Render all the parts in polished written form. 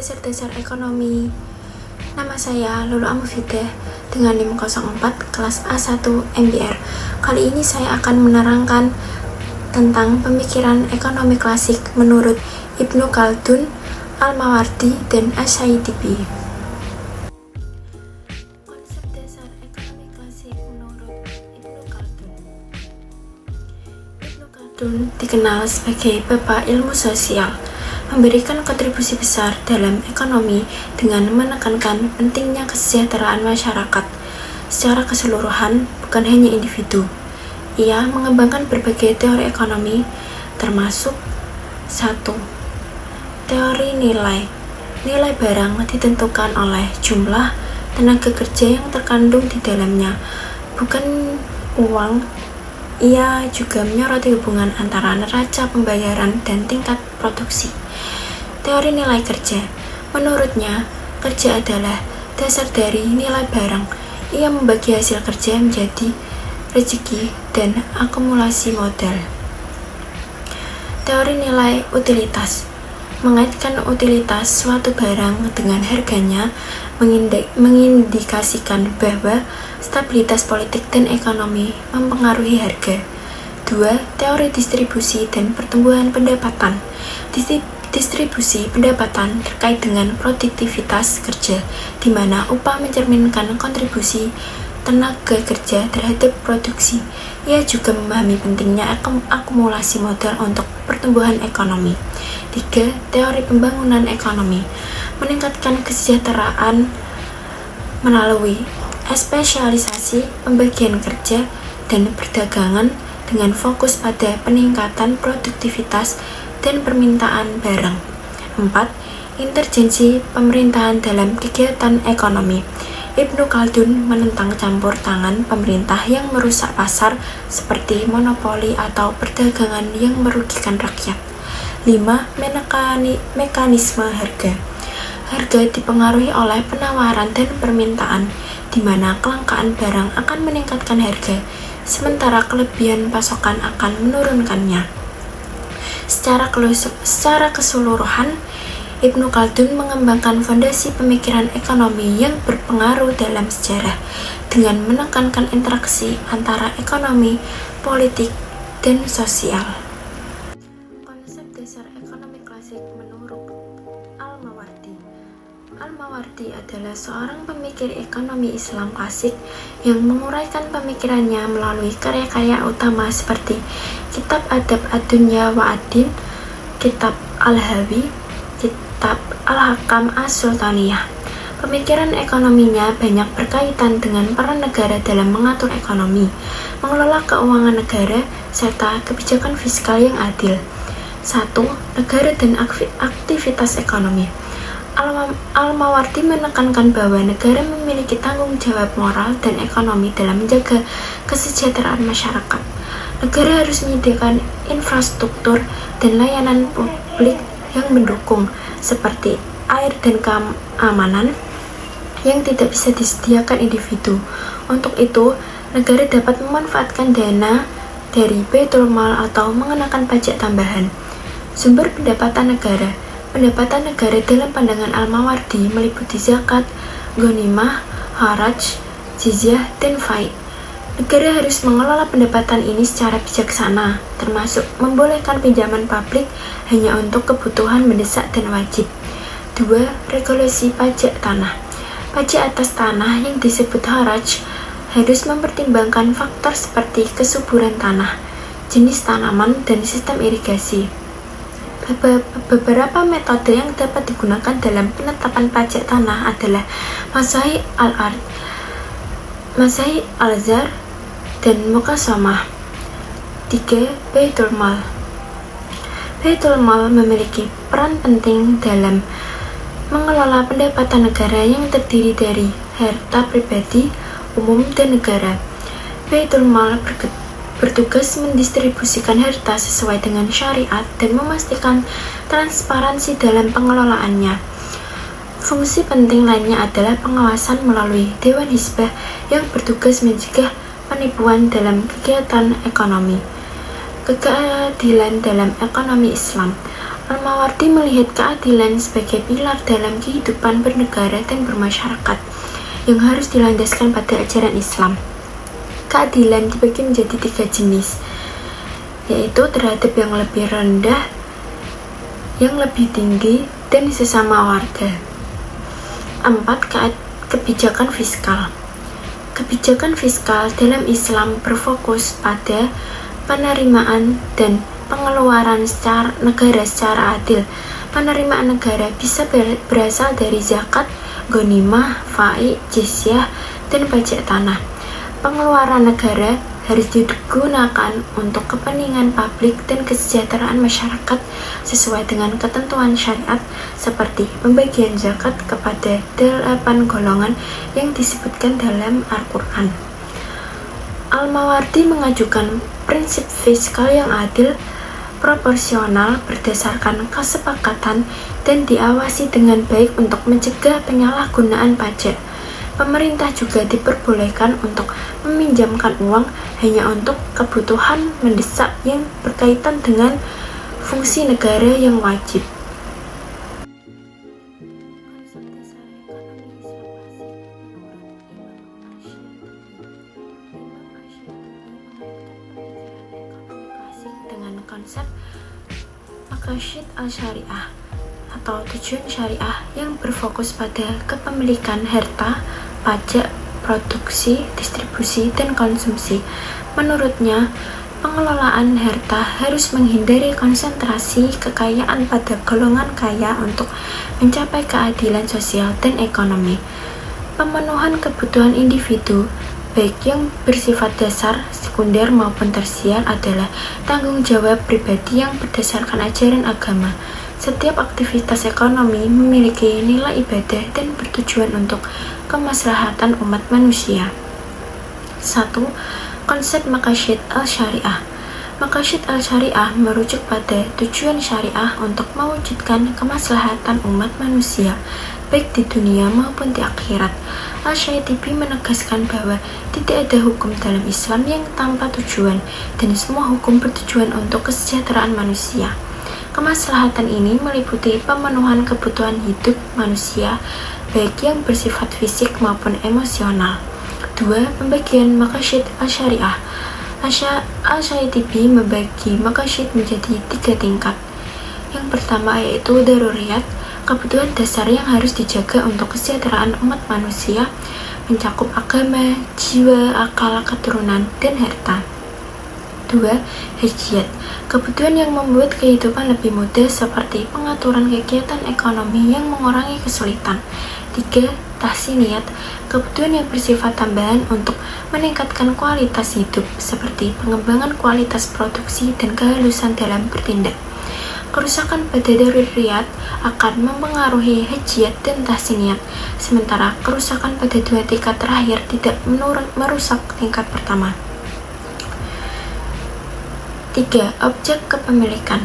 Dasar-dasar ekonomi. Nama saya Lulu Amufidah dengan NIM 04 kelas A1 MBR. Kali ini saya akan menerangkan tentang pemikiran ekonomi klasik menurut Ibnu Khaldun, Al-Mawardi, dan Asy-Syaitibi. Konsep dasar ekonomi klasik menurut Ibnu Khaldun. Ibnu Khaldun dikenal sebagai bapak ilmu sosial, memberikan kontribusi besar dalam ekonomi dengan menekankan pentingnya kesejahteraan masyarakat secara keseluruhan, bukan hanya individu. Ia mengembangkan berbagai teori ekonomi, termasuk 1. Teori nilai. Nilai barang ditentukan oleh jumlah tenaga kerja yang terkandung di dalamnya, bukan uang. Ia juga menyoroti hubungan antara neraca pembayaran dan tingkat produksi. Teori nilai kerja. Menurutnya, kerja adalah dasar dari nilai barang. Ia membagi hasil kerja menjadi rezeki dan akumulasi modal. Teori nilai utilitas. Mengaitkan utilitas suatu barang dengan harganya mengindikasikan bahwa stabilitas politik dan ekonomi mempengaruhi harga. 2. Teori distribusi dan pertumbuhan pendapatan. Distribusi pendapatan terkait dengan produktivitas kerja, di mana upah mencerminkan kontribusi tenaga kerja terhadap produksi. Ia juga memahami pentingnya akumulasi modal untuk pertumbuhan ekonomi. 3. Teori pembangunan ekonomi. Meningkatkan kesejahteraan melalui spesialisasi, pembagian kerja, dan perdagangan dengan fokus pada peningkatan produktivitas dan permintaan barang. 4. Intervensi pemerintahan dalam kegiatan ekonomi. Ibnu Khaldun menentang campur tangan pemerintah yang merusak pasar seperti monopoli atau perdagangan yang merugikan rakyat. 5. Mekanisme harga. Harga dipengaruhi oleh penawaran dan permintaan, di mana kelangkaan barang akan meningkatkan harga, sementara kelebihan pasokan akan menurunkannya. Secara keseluruhan, Ibnu Khaldun mengembangkan fondasi pemikiran ekonomi yang berpengaruh dalam sejarah dengan menekankan interaksi antara ekonomi, politik, dan sosial. Konsep dasar ekonomi klasik menurut Al-Mawardi. Al-Mawardi adalah seorang pemikir ekonomi Islam klasik yang menguraikan pemikirannya melalui karya-karya utama seperti Kitab Adab Ad-Dunya wa Ad-Din, Kitab Al-Hawi, Kitab Al-Hakam As-Sultaniyah. Pemikiran ekonominya banyak berkaitan dengan peran negara dalam mengatur ekonomi, mengelola keuangan negara, serta kebijakan fiskal yang adil. 1. Negara dan aktivitas ekonomi. Al-Mawardi menekankan bahwa negara memiliki tanggung jawab moral dan ekonomi dalam menjaga kesejahteraan masyarakat. Negara harus menyediakan infrastruktur dan layanan publik yang mendukung, seperti air dan keamanan yang tidak bisa disediakan individu. Untuk itu, negara dapat memanfaatkan dana dari Baitul Mal atau mengenakan pajak tambahan. Sumber pendapatan negara. Pendapatan negara dalam pandangan Al-Mawardi meliputi zakat, ghanimah, haraj, jizyah, dan faid. Negara harus mengelola pendapatan ini secara bijaksana, termasuk membolehkan pinjaman publik hanya untuk kebutuhan mendesak dan wajib. 2. Regulasi pajak tanah. Pajak atas tanah yang disebut haraj harus mempertimbangkan faktor seperti kesuburan tanah, jenis tanaman, dan sistem irigasi. Beberapa metode yang dapat digunakan dalam penetapan pajak tanah adalah Masai al-Ard, Masai al-Zar, dan Muqasamah. 3. Baitul Mal. Baitul Mal memiliki peran penting dalam mengelola pendapatan negara yang terdiri dari harta pribadi, umum, dan negara. Baitul Mal bertugas mendistribusikan harta sesuai dengan syariat dan memastikan transparansi dalam pengelolaannya. Fungsi penting lainnya adalah pengawasan melalui Dewan Hizbah yang bertugas mencegah penipuan dalam kegiatan ekonomi. Keadilan dalam ekonomi Islam. Al-Mawardi melihat keadilan sebagai pilar dalam kehidupan bernegara dan bermasyarakat yang harus dilandaskan pada ajaran Islam. Keadilan dibagi menjadi 3 jenis, yaitu terhadap yang lebih rendah, yang lebih tinggi, dan sesama warga. 4. Kebijakan fiskal. Kebijakan fiskal dalam Islam berfokus pada penerimaan dan pengeluaran negara secara adil. Penerimaan negara bisa berasal dari zakat, ghanimah, fai, jizyah, dan pajak tanah. Pengeluaran negara harus digunakan untuk kepentingan publik dan kesejahteraan masyarakat sesuai dengan ketentuan syariat, seperti pembagian zakat kepada 8 golongan yang disebutkan dalam Al-Quran. Al-Mawardi mengajukan prinsip fiskal yang adil, proporsional, berdasarkan kesepakatan, dan diawasi dengan baik untuk mencegah penyalahgunaan pajak. Pemerintah juga diperbolehkan untuk meminjamkan uang hanya untuk kebutuhan mendesak yang berkaitan dengan fungsi negara yang wajib. Dengan konsep Maqasid al-Syariah atau tujuan syariah yang berfokus pada kepemilikan harta, pajak, produksi, distribusi, dan konsumsi. Menurutnya, pengelolaan harta harus menghindari konsentrasi kekayaan pada golongan kaya untuk mencapai keadilan sosial dan ekonomi. Pemenuhan kebutuhan individu, baik yang bersifat dasar, sekunder maupun tersier, adalah tanggung jawab pribadi yang berdasarkan ajaran agama. Setiap aktivitas ekonomi memiliki nilai ibadah dan bertujuan untuk kemaslahatan umat manusia. 1. Konsep Maqasid al-Syariah. Maqasid al-Syariah merujuk pada tujuan syariah untuk mewujudkan kemaslahatan umat manusia, baik di dunia maupun di akhirat. Al-Syatibi menegaskan bahwa tidak ada hukum dalam Islam yang tanpa tujuan, dan semua hukum bertujuan untuk kesejahteraan manusia. Kemaslahatan ini meliputi pemenuhan kebutuhan hidup manusia, baik yang bersifat fisik maupun emosional. 2. Pembagian Maqasid al-Syariah. Al-Syatibi membagi Maqasid menjadi 3 tingkat. Yang pertama yaitu daruriyat, kebutuhan dasar yang harus dijaga untuk kesejahteraan umat manusia, mencakup agama, jiwa, akal, keturunan, dan harta. 2. Hajiyat, kebutuhan yang membuat kehidupan lebih mudah seperti pengaturan kegiatan ekonomi yang mengurangi kesulitan. 3. Tahsiniyat, kebutuhan yang bersifat tambahan untuk meningkatkan kualitas hidup seperti pengembangan kualitas produksi dan kehalusan dalam bertindak. Kerusakan pada daruriyat akan mempengaruhi hajiyat dan tahsiniyat, sementara kerusakan pada 2 tingkat terakhir tidak merusak tingkat pertama. 3. Objek kepemilikan.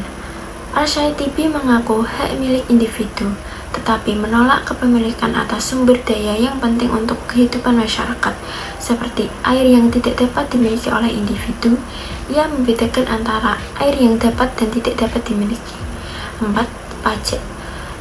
Al-Syatibi mengaku hak milik individu, tetapi menolak kepemilikan atas sumber daya yang penting untuk kehidupan masyarakat, seperti air yang tidak dapat dimiliki oleh individu. Ia membedakan antara air yang dapat dan tidak dapat dimiliki. 4. Pajak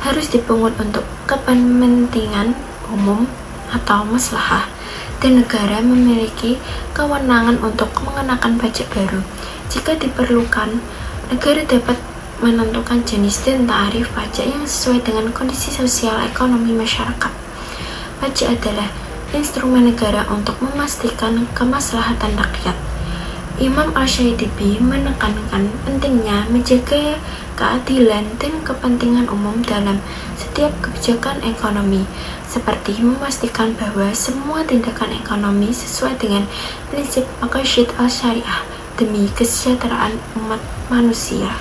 harus dipungut untuk kepentingan umum atau maslahah, dan negara memiliki kewenangan untuk mengenakan pajak baru. Jika diperlukan, negara dapat menentukan jenis dan tarif pajak yang sesuai dengan kondisi sosial ekonomi masyarakat. Pajak adalah instrumen negara untuk memastikan kemaslahatan rakyat. Imam Al-Syatibi menekankan pentingnya menjaga keadilan dan kepentingan umum dalam setiap kebijakan ekonomi, seperti memastikan bahwa semua tindakan ekonomi sesuai dengan prinsip Maqasid al-Syariah demi kesejahteraan umat manusia.